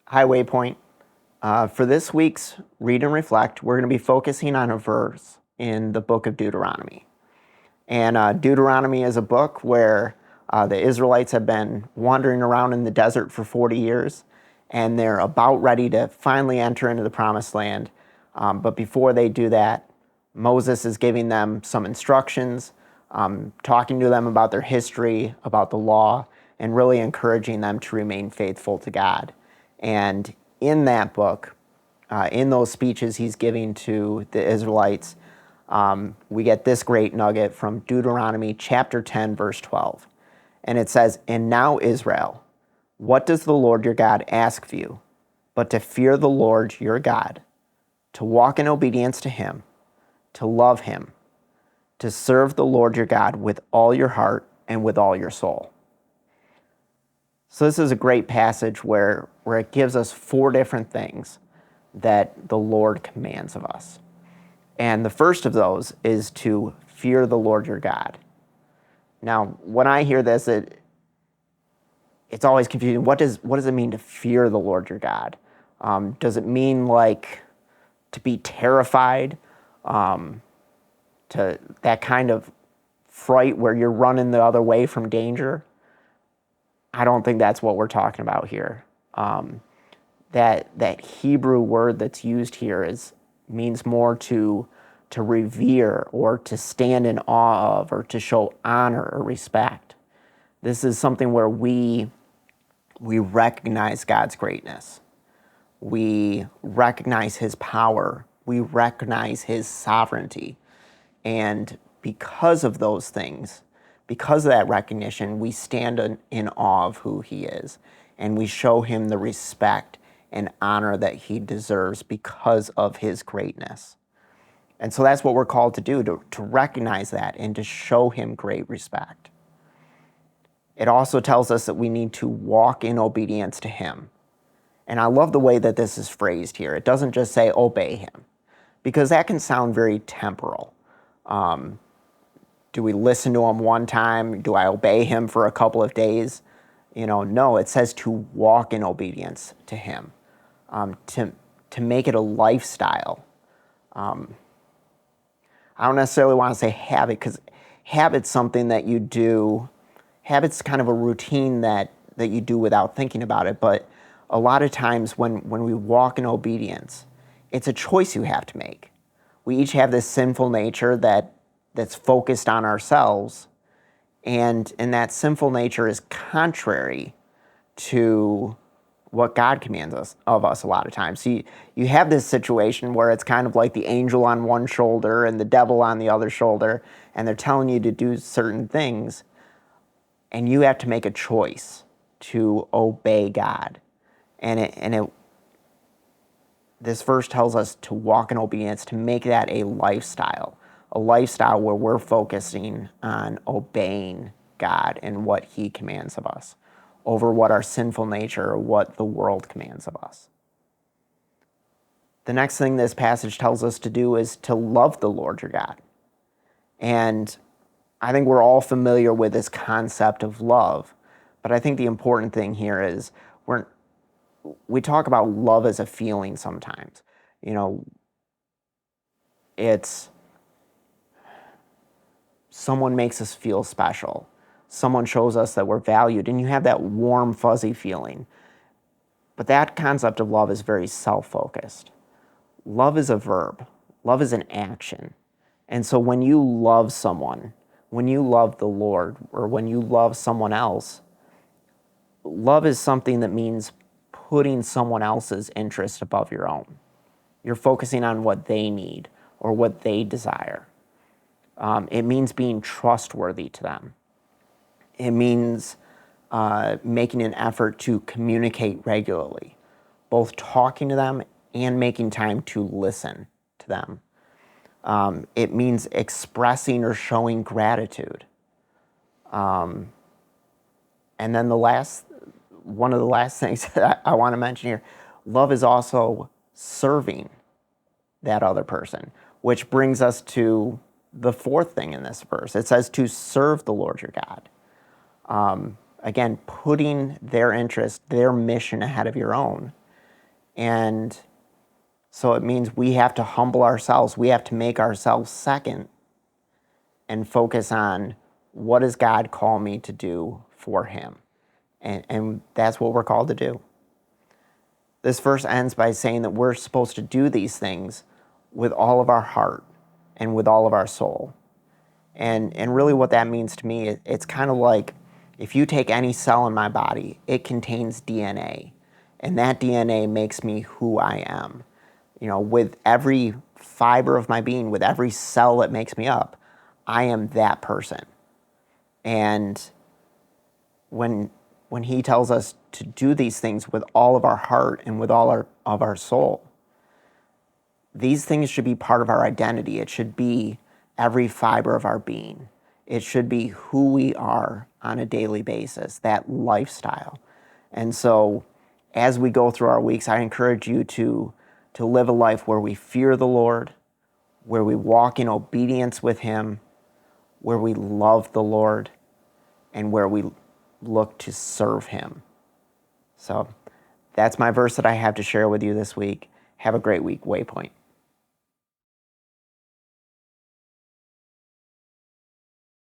Hi, Waypoint. For this week's Read and Reflect, we're going to be focusing on a verse in the book of Deuteronomy. And Deuteronomy is a book where the Israelites have been wandering around in the desert for 40 years, and they're about ready to finally enter into the Promised Land. But before they do that, Moses is giving them some instructions, talking to them about their history, about the law, and really encouraging them to remain faithful to God. And in that book, in those speeches he's giving to the Israelites, we get this great nugget from Deuteronomy chapter 10, verse 12. And it says, "And now, Israel, what does the Lord your God ask of you, but to fear the Lord your God, to walk in obedience to him, to love him, to serve the Lord your God with all your heart and with all your soul." So this is a great passage where it gives us four different things that the Lord commands of us. And the first of those is to fear the Lord your God. Now, when I hear this, it's always confusing. What does it mean to fear the Lord your God? Does it mean like to be terrified, to that kind of fright where you're running the other way from danger? I don't think that's what we're talking about here. That Hebrew word that's used here means more to revere or to stand in awe of or to show honor or respect. This is something where we recognize God's greatness. We recognize his power. We recognize his sovereignty. And because of those things, because of that recognition, we stand in awe of who he is, and we show him the respect and honor that he deserves because of his greatness. And so that's what we're called to do, to recognize that and to show him great respect. It also tells us that we need to walk in obedience to him. And I love the way that this is phrased here. It doesn't just say obey him, because that can sound very temporal. Do we listen to him one time? Do I obey him for a couple of days? No, it says to walk in obedience to him, to make it a lifestyle. I don't necessarily want to say habit, because habit's something that you do. Habit's kind of a routine that you do without thinking about it. But a lot of times when we walk in obedience, it's a choice you have to make. We each have this sinful nature that's focused on ourselves, and that sinful nature is contrary to what God commands of us a lot of times. So you have this situation where it's kind of like the angel on one shoulder and the devil on the other shoulder, and they're telling you to do certain things, and you have to make a choice to obey God. This verse tells us to walk in obedience, to make that a lifestyle where we're focusing on obeying God and what he commands of us over what our sinful nature or what the world commands of us. The next thing this passage tells us to do is to love the Lord your God. And I think we're all familiar with this concept of love, but I think the important thing here is we talk about love as a feeling sometimes. It's someone makes us feel special. Someone shows us that we're valued, and you have that warm, fuzzy feeling. But that concept of love is very self-focused. Love is a verb. Love is an action. And so when you love someone, when you love the Lord, or when you love someone else, love is something that means putting someone else's interest above your own. You're focusing on what they need or what they desire. It means being trustworthy to them. It means making an effort to communicate regularly, both talking to them and making time to listen to them. It means expressing or showing gratitude. And then one of the last things that I want to mention here, love is also serving that other person, which brings us to the fourth thing in this verse. It says to serve the Lord your God. Again, putting their interest, their mission ahead of your own. And so it means we have to humble ourselves. We have to make ourselves second and focus on what does God call me to do for him. And that's what we're called to do. This verse ends by saying that we're supposed to do these things with all of our heart and with all of our soul. And really what that means to me, it's kind of like if you take any cell in my body, it contains DNA. And that DNA makes me who I am. You know, with every fiber of my being, with every cell that makes me up, I am that person. And when he tells us to do these things with all of our heart and with all of our soul, these things should be part of our identity. It should be every fiber of our being. It should be who we are on a daily basis, that lifestyle. And so as we go through our weeks, I encourage you to live a life where we fear the Lord, where we walk in obedience with him, where we love the Lord, and where we look to serve him. So that's my verse that I have to share with you this week. Have a great week, Waypoint.